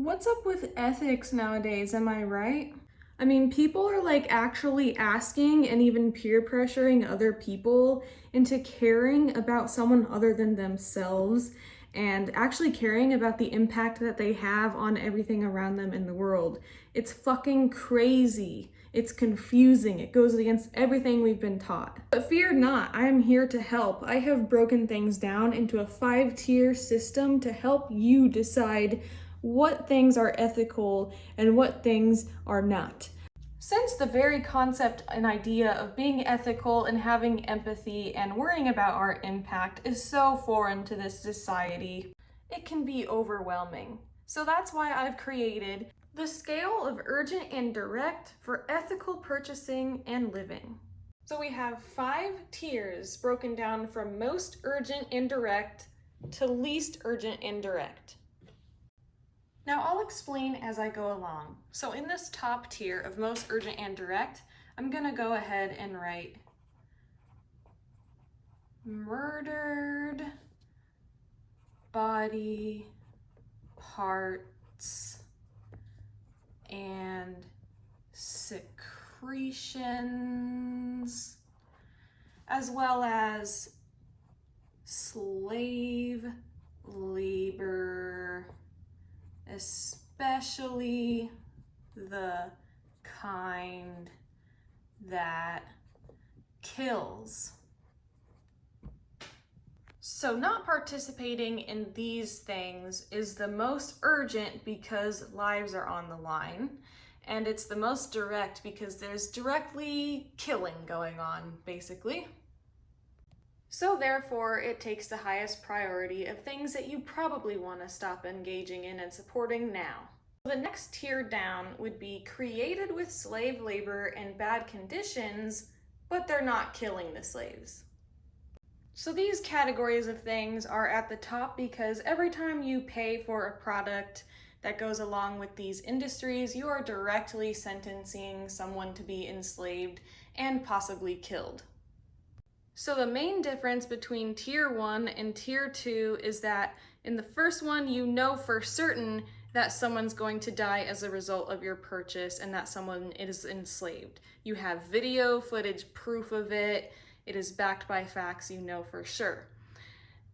What's up with ethics nowadays, am I right? I mean, people are like actually asking and even peer pressuring other people into caring about someone other than themselves and actually caring about the impact that they have on everything around them in the world. It's fucking crazy. It's confusing. It goes against everything we've been taught. But fear not, I am here to help. I have broken things down into a 5-tier system to help you decide what things are ethical and what things are not. Since the very concept and idea of being ethical and having empathy and worrying about our impact is so foreign to this society, it can be overwhelming. So that's why I've created the scale of urgent and direct for ethical purchasing and living. So we have 5 tiers broken down from most urgent and direct to least urgent and direct. Now I'll explain as I go along. So in this top tier of most urgent and direct, I'm gonna go ahead and write murdered body parts and secretions, as well as slave labor, especially the kind that kills. So not participating in these things is the most urgent because lives are on the line, and it's the most direct because there's directly killing going on, basically. So therefore, it takes the highest priority of things that you probably want to stop engaging in and supporting now. The next tier down would be created with slave labor and bad conditions, but they're not killing the slaves. So these categories of things are at the top because every time you pay for a product that goes along with these industries, you are directly sentencing someone to be enslaved and possibly killed. So the main difference between tier 1 and tier 2 is that in the first one, you know for certain that someone's going to die as a result of your purchase and that someone is enslaved. You have video footage, proof of it. It is backed by facts, you know for sure.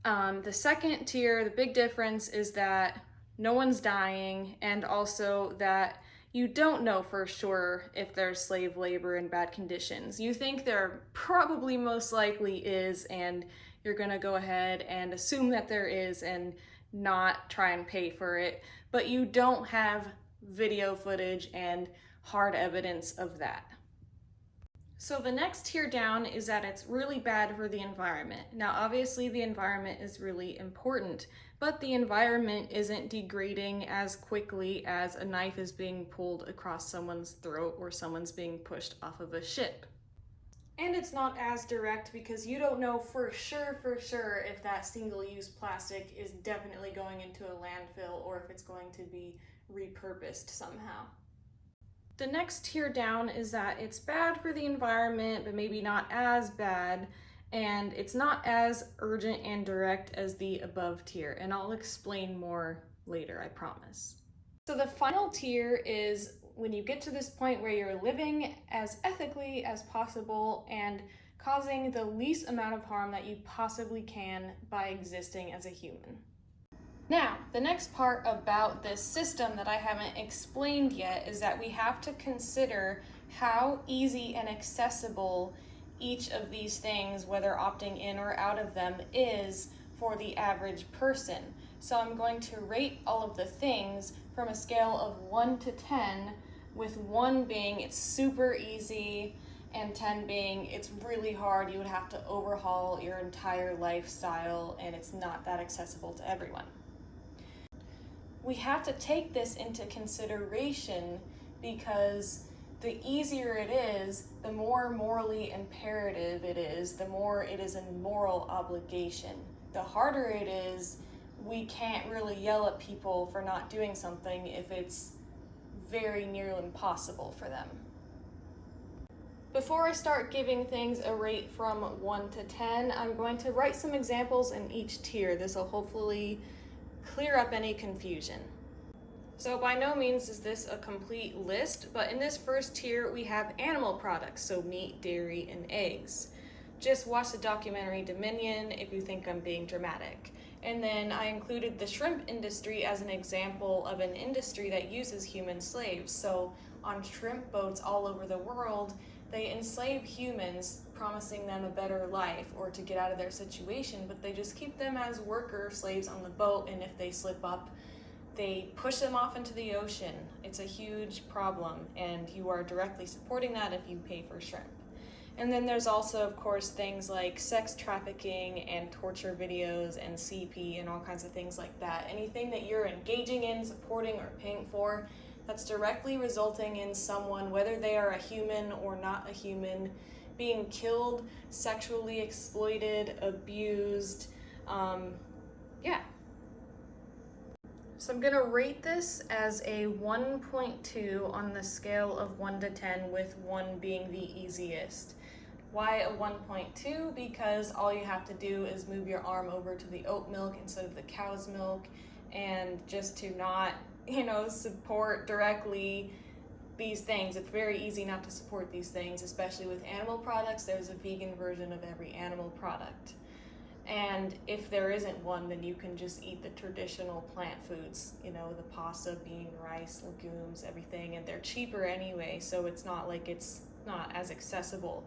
The second tier, the big difference is that no one's dying, and also that you don't know for sure if there's slave labor and bad conditions. You think there probably most likely is, and you're gonna go ahead and assume that there is and not try and pay for it, but you don't have video footage and hard evidence of that. So the next tier down is that it's really bad for the environment. Now, obviously the environment is really important, but the environment isn't degrading as quickly as a knife is being pulled across someone's throat or someone's being pushed off of a ship. And it's not as direct because you don't know for sure if that single-use plastic is definitely going into a landfill or if it's going to be repurposed somehow. The next tier down is that it's bad for the environment, but maybe not as bad, and it's not as urgent and direct as the above tier, and I'll explain more later, I promise. So the final tier is when you get to this point where you're living as ethically as possible and causing the least amount of harm that you possibly can by existing as a human. Now, the next part about this system that I haven't explained yet is that we have to consider how easy and accessible each of these things, whether opting in or out of them, is for the average person. So I'm going to rate all of the things from a scale of 1 to 10, with 1 being it's super easy and 10 being it's really hard, you would have to overhaul your entire lifestyle and it's not that accessible to everyone. We have to take this into consideration because the easier it is, the more morally imperative it is, the more it is a moral obligation. The harder it is, we can't really yell at people for not doing something if it's very near impossible for them. Before I start giving things a rate from 1 to 10, I'm going to write some examples in each tier. This will hopefully clear up any confusion. So by no means is this a complete list, but in this first tier we have animal products, so meat, dairy, and eggs. Just watch the documentary Dominion if you think I'm being dramatic. And then I included the shrimp industry as an example of an industry that uses human slaves. So on shrimp boats all over the world, they enslave humans, promising them a better life or to get out of their situation, but they just keep them as worker slaves on the boat, and if they slip up, they push them off into the ocean. It's a huge problem, and you are directly supporting that if you pay for shrimp. And then there's also, of course, things like sex trafficking and torture videos and CP and all kinds of things like that. Anything that you're engaging in, supporting, or paying for that's directly resulting in someone, whether they are a human or not a human, being killed, sexually exploited, abused, yeah. So I'm gonna rate this as a 1.2 on the scale of 1 to 10, with 1 being the easiest. Why a 1.2? Because all you have to do is move your arm over to the oat milk instead of the cow's milk, and just to not, support directly these things. It's very easy not to support these things, especially with animal products. There's a vegan version of every animal product. And if there isn't one, then you can just eat the traditional plant foods, the pasta, bean, rice, legumes, everything, and they're cheaper anyway, so it's not like it's not as accessible.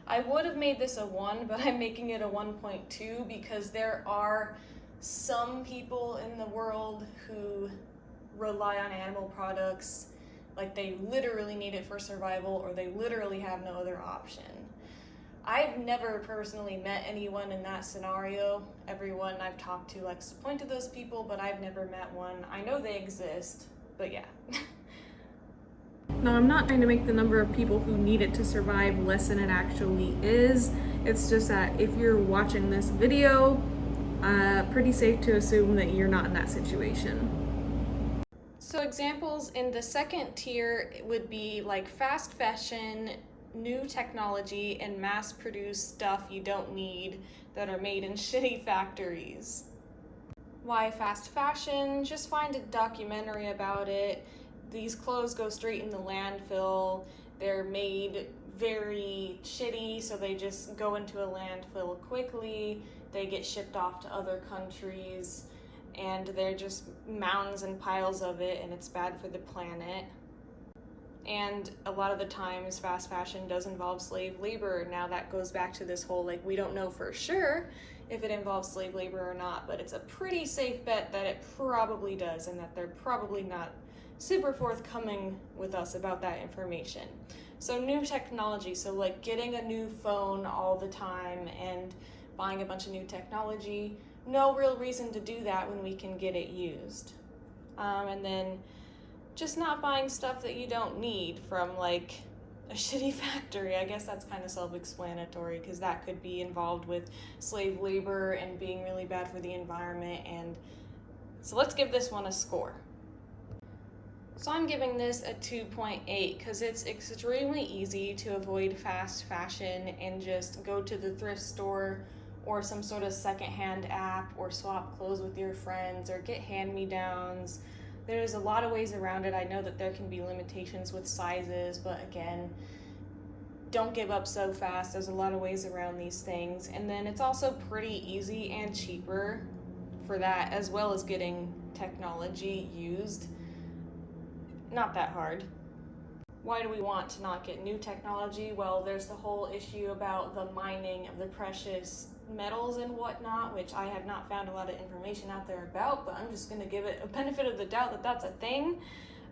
I would have made this a 1, but I'm making it a 1.2 because there are some people in the world who rely on animal products, like they literally need it for survival, or they literally have no other option. I've never personally met anyone in that scenario. Everyone I've talked to likes to point to those people, but I've never met one. I know they exist, but yeah. No, I'm not trying to make the number of people who need it to survive less than it actually is. It's just that if you're watching this video, pretty safe to assume that you're not in that situation. So examples in the second tier would be like fast fashion, new technology, and mass-produced stuff you don't need that are made in shitty factories. Why fast fashion? Just find a documentary about it. These clothes go straight in the landfill. They're made very shitty, so they just go into a landfill quickly. They get shipped off to other countries, and they're just mounds and piles of it, and it's bad for the planet. And a lot of the times fast fashion does involve slave labor. Now that goes back to this whole, we don't know for sure if it involves slave labor or not, but it's a pretty safe bet that it probably does, and that they're probably not super forthcoming with us about that information. So new technology, so getting a new phone all the time and buying a bunch of new technology, no real reason to do that when we can get it used. And then just not buying stuff that you don't need from a shitty factory. I guess that's kind of self-explanatory, because that could be involved with slave labor and being really bad for the environment. And so let's give this one a score. So I'm giving this a 2.8 because it's extremely easy to avoid fast fashion and just go to the thrift store or some sort of secondhand app, or swap clothes with your friends, or get hand-me-downs. There's a lot of ways around it. I know that there can be limitations with sizes, but again, don't give up so fast. There's a lot of ways around these things. And then it's also pretty easy and cheaper for that, as well as getting technology used. Not that hard. Why do we want to not get new technology? Well, there's the whole issue about the mining of the precious metals and whatnot, which I have not found a lot of information out there about, but I'm just going to give it a benefit of the doubt that that's a thing.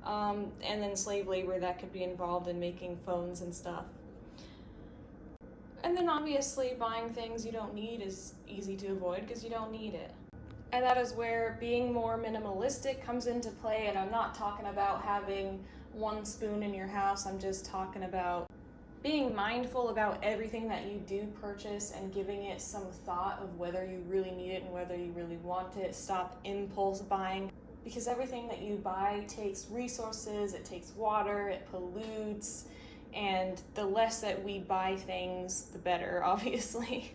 And then slave labor that could be involved in making phones and stuff. And then obviously buying things you don't need is easy to avoid because you don't need it. And that is where being more minimalistic comes into play, and I'm not talking about having one spoon in your house. I'm just talking about being mindful about everything that you do purchase and giving it some thought of whether you really need it and whether you really want it. Stop impulse buying, because everything that you buy takes resources, it takes water, it pollutes, and the less that we buy things, the better, obviously.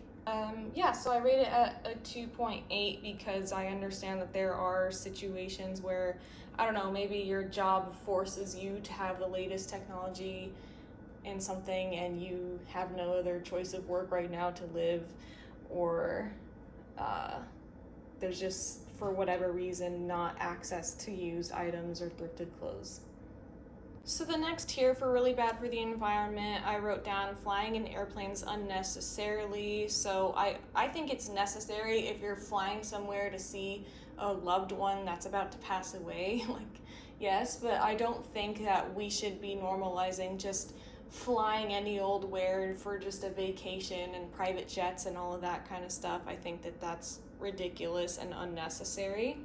Yeah, so I rate it at a 2.8 because I understand that there are situations where, I don't know, maybe your job forces you to have the latest technology in something and you have no other choice of work right now to live, or there's just, for whatever reason, not access to used items or thrifted clothes. So the next tier for really bad for the environment, I wrote down flying in airplanes unnecessarily. So I think it's necessary if you're flying somewhere to see a loved one that's about to pass away. Like, yes, but I don't think that we should be normalizing just flying any old where for just a vacation and private jets and all of that kind of stuff. I think that that's ridiculous and unnecessary.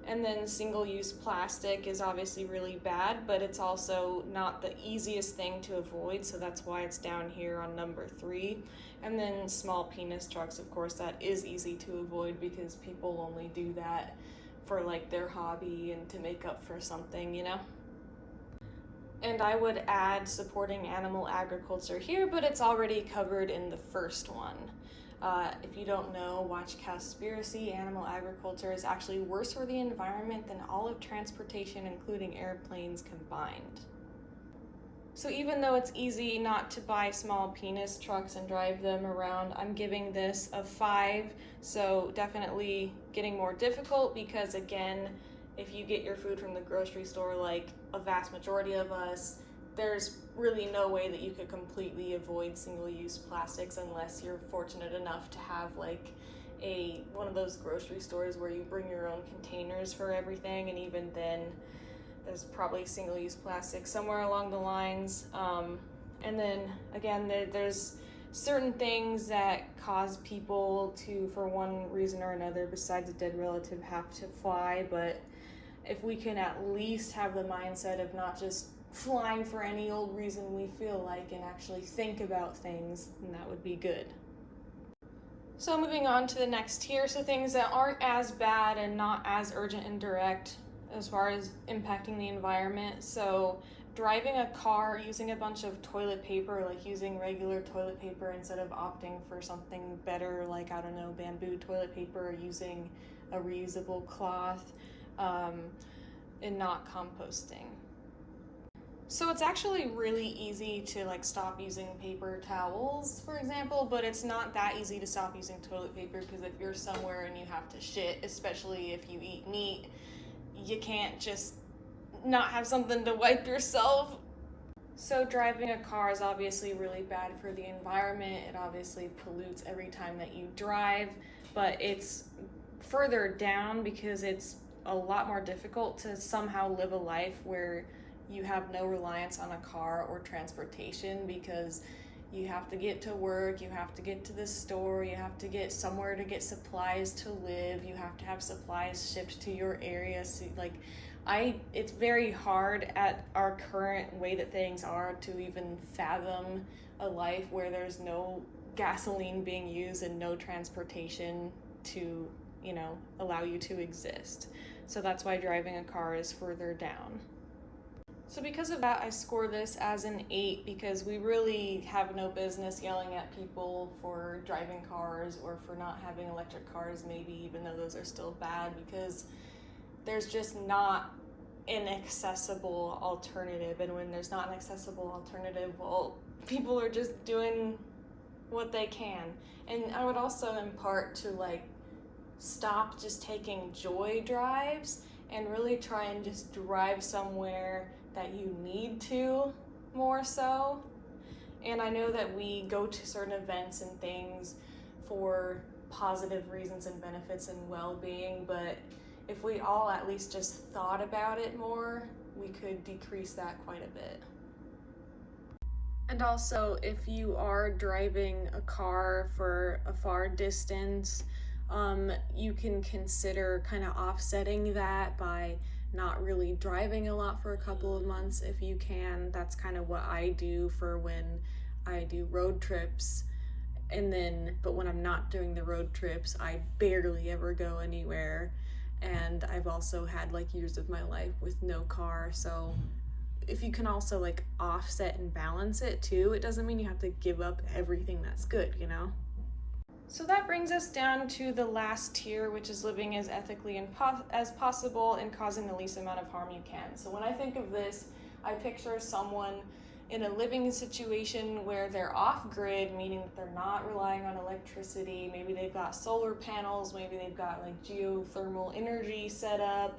And then single-use plastic is obviously really bad, but it's also not the easiest thing to avoid, so that's why it's down here on number 3. And then small penis trucks, of course, that is easy to avoid because people only do that for like their hobby and to make up for something, you know? And I would add supporting animal agriculture here, but it's already covered in the first one. If you don't know, watch Cowspiracy. Animal agriculture is actually worse for the environment than all of transportation, including airplanes combined. So even though it's easy not to buy small penis trucks and drive them around, I'm giving this a 5. So definitely getting more difficult because, again, if you get your food from the grocery store, like a vast majority of us, there's really no way that you could completely avoid single-use plastics unless you're fortunate enough to have like one of those grocery stores where you bring your own containers for everything, and even then there's probably single-use plastic somewhere along the lines. And then again, there's certain things that cause people to, for one reason or another besides a dead relative, have to fly. But if we can at least have the mindset of not just flying for any old reason we feel like and actually think about things, then that would be good. So moving on to the next tier, so things that aren't as bad and not as urgent and direct as far as impacting the environment. So driving a car using a bunch of toilet paper, like using regular toilet paper instead of opting for something better like, I don't know, bamboo toilet paper, or using a reusable cloth, and not composting. So it's actually really easy to like stop using paper towels, for example, but it's not that easy to stop using toilet paper because if you're somewhere and you have to shit, especially if you eat meat, you can't just not have something to wipe yourself. So driving a car is obviously really bad for the environment. It obviously pollutes every time that you drive, but it's further down because it's a lot more difficult to somehow live a life where you have no reliance on a car or transportation, because you have to get to work, you have to get to the store, you have to get somewhere to get supplies to live, you have to have supplies shipped to your area. So it's very hard at our current way that things are to even fathom a life where there's no gasoline being used and no transportation to, allow you to exist. So that's why driving a car is further down. So because of that, I score this as an 8 because we really have no business yelling at people for driving cars or for not having electric cars, maybe, even though those are still bad, because there's just not an accessible alternative. And when there's not an accessible alternative, well, people are just doing what they can. And I would also impart to stop just taking joy drives and really try and just drive somewhere that you need to, more so. And I know that we go to certain events and things for positive reasons and benefits and well-being, but if we all at least just thought about it more, we could decrease that quite a bit. And also, if you are driving a car for a far distance, you can consider kind of offsetting that by not really driving a lot for a couple of months if you can. That's kind of what I do for when I do road trips. But when I'm not doing the road trips, I barely ever go anywhere. And I've also had years of my life with no car. So if you can also offset and balance it too, it doesn't mean you have to give up everything that's good, So that brings us down to the last tier, which is living as ethically as possible and causing the least amount of harm you can. So when I think of this, I picture someone in a living situation where they're off-grid, meaning that they're not relying on electricity. Maybe they've got solar panels, maybe they've got like geothermal energy set up,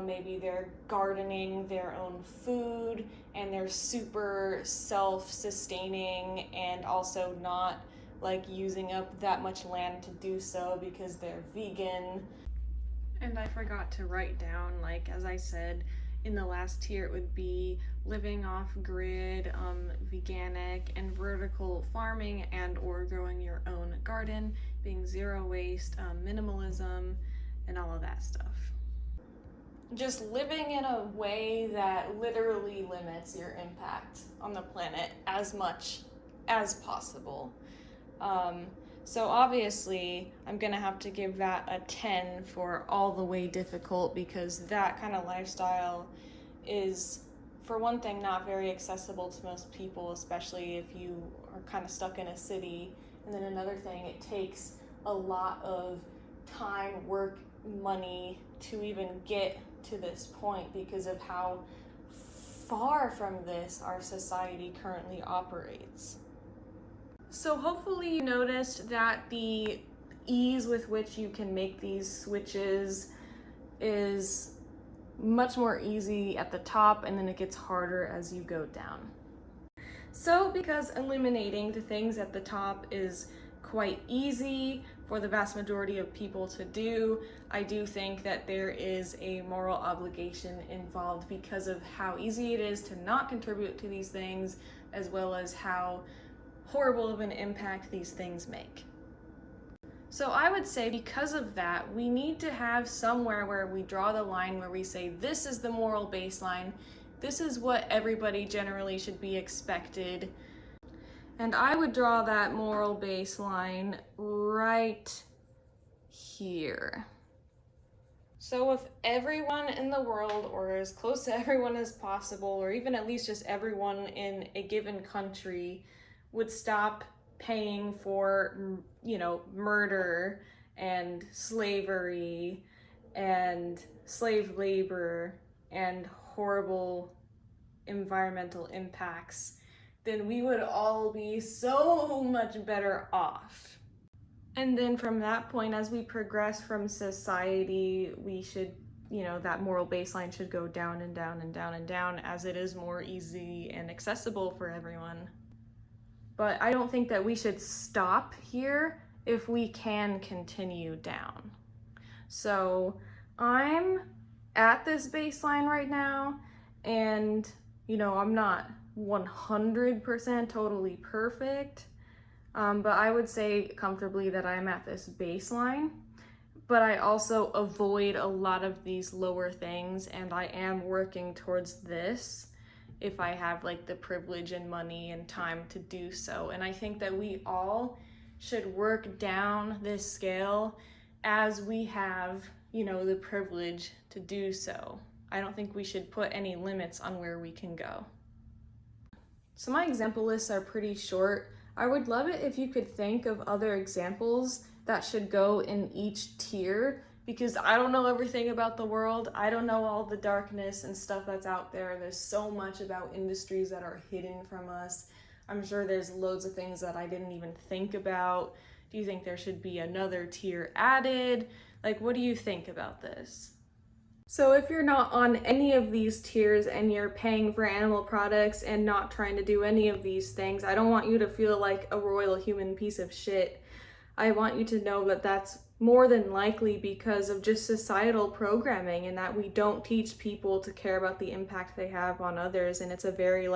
maybe they're gardening their own food, and they're super self-sustaining and also not like using up that much land to do so because they're vegan. And I forgot to write down, like, as I said, in the last tier it would be living off grid, veganic and vertical farming and or growing your own garden, being zero waste, minimalism, and all of that stuff. Just living in a way that literally limits your impact on the planet as much as possible. So obviously I'm gonna have to give that a 10 for all the way difficult, because that kind of lifestyle is, for one thing, not very accessible to most people, especially if you are kind of stuck in a city. And then another thing, it takes a lot of time, work, money to even get to this point because of how far from this our society currently operates. So hopefully you noticed that the ease with which you can make these switches is much more easy at the top, and then it gets harder as you go down. So because eliminating the things at the top is quite easy for the vast majority of people to do, I do think that there is a moral obligation involved because of how easy it is to not contribute to these things, as well as how horrible of an impact these things make. So I would say because of that, we need to have somewhere where we draw the line where we say this is the moral baseline, this is what everybody generally should be expected. And I would draw that moral baseline right here. So if everyone in the world, or as close to everyone as possible, or even at least just everyone in a given country, would stop paying for, murder and slavery and slave labor and horrible environmental impacts, then we would all be so much better off. And then from that point, as we progress from society, we should, that moral baseline should go down and down and down and down as it is more easy and accessible for everyone. But I don't think that we should stop here if we can continue down. So I'm at this baseline right now, and I'm not 100% totally perfect, but I would say comfortably that I'm at this baseline. But I also avoid a lot of these lower things, and I am working towards this if I have like the privilege and money and time to do so. And I think that we all should work down this scale as we have, the privilege to do so. I don't think we should put any limits on where we can go. So my example lists are pretty short. I would love it if you could think of other examples that should go in each tier, because I don't know everything about the world. I don't know all the darkness and stuff that's out there. There's so much about industries that are hidden from us. I'm sure there's loads of things that I didn't even think about. Do you think there should be another tier added? Like, what do you think about this? So if you're not on any of these tiers and you're paying for animal products and not trying to do any of these things, I don't want you to feel like a royal human piece of shit. I want you to know that that's more than likely because of just societal programming, and that we don't teach people to care about the impact they have on others. And it's a very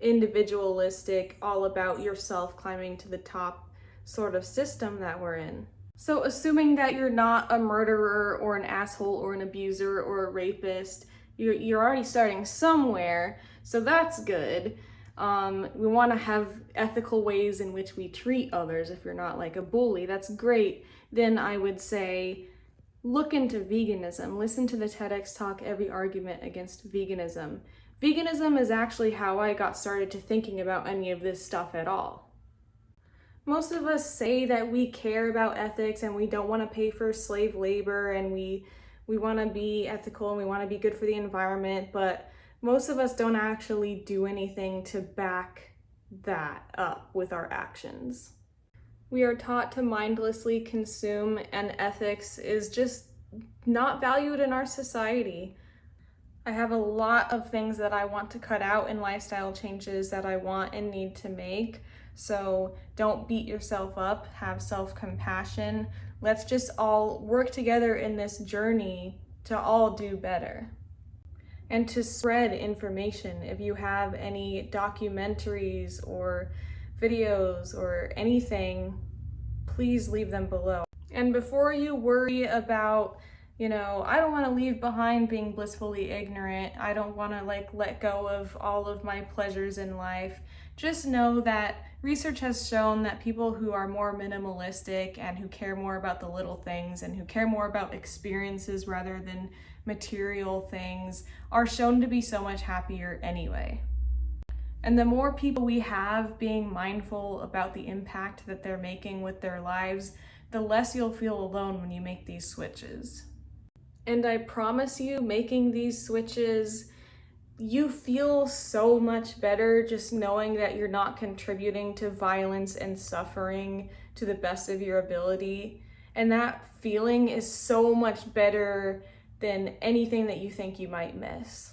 individualistic, all about yourself climbing to the top sort of system that we're in. So assuming that you're not a murderer or an asshole or an abuser or a rapist, you're already starting somewhere, so that's good. We want to have ethical ways in which we treat others. If you're not like a bully, that's great. Then I would say look into veganism. Listen to the TEDx talk, Every Argument Against Veganism. Veganism is actually how I got started to thinking about any of this stuff at all. Most of us say that we care about ethics and we don't want to pay for slave labor and we want to be ethical and we want to be good for the environment, but most of us don't actually do anything to back that up with our actions. We are taught to mindlessly consume, and ethics is just not valued in our society. I have a lot of things that I want to cut out and lifestyle changes that I want and need to make. So don't beat yourself up, have self-compassion. Let's just all work together in this journey to all do better. And to spread information. If you have any documentaries or videos or anything, please leave them below. And before you worry about, I don't want to leave behind being blissfully ignorant, I don't want to let go of all of my pleasures in life, just know that research has shown that people who are more minimalistic and who care more about the little things and who care more about experiences rather than material things are shown to be so much happier anyway. And the more people we have being mindful about the impact that they're making with their lives, the less you'll feel alone when you make these switches. And I promise you, making these switches, you feel so much better just knowing that you're not contributing to violence and suffering to the best of your ability. And that feeling is so much better than anything that you think you might miss.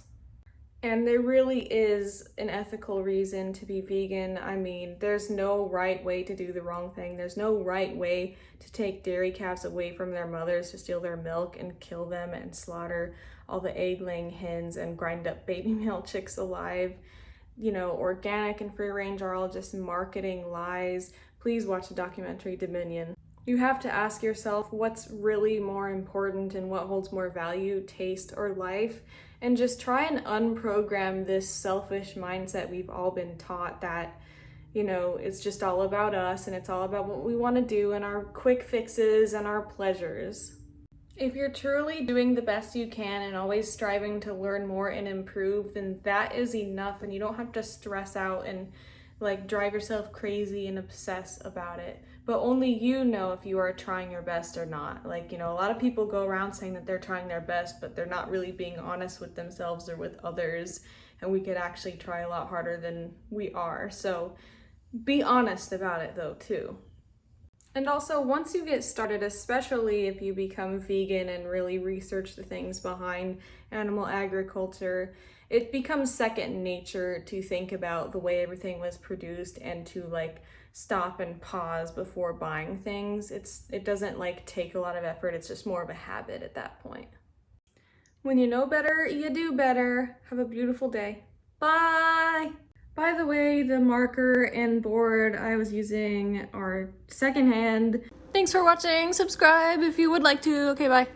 And there really is an ethical reason to be vegan. I mean, there's no right way to do the wrong thing. There's no right way to take dairy calves away from their mothers, to steal their milk and kill them and slaughter all the egg-laying hens and grind up baby male chicks alive. Organic and free range are all just marketing lies. Please watch the documentary Dominion. You have to ask yourself what's really more important and what holds more value, taste, or life, and just try and unprogram this selfish mindset we've all been taught that, it's just all about us and it's all about what we want to do and our quick fixes and our pleasures. If you're truly doing the best you can and always striving to learn more and improve, then that is enough and you don't have to stress out and drive yourself crazy and obsess about it. But only you know if you are trying your best or not. A lot of people go around saying that they're trying their best, but they're not really being honest with themselves or with others. And we could actually try a lot harder than we are. So be honest about it though, too. And also, once you get started, especially if you become vegan and really research the things behind animal agriculture, it becomes second nature to think about the way everything was produced and to stop and pause before buying things. It doesn't take a lot of effort. It's just more of a habit at that point. When you know better, you do better. Have a beautiful day. Bye! By the way, the marker and board I was using are secondhand. Thanks for watching. Subscribe if you would like to. Okay, bye.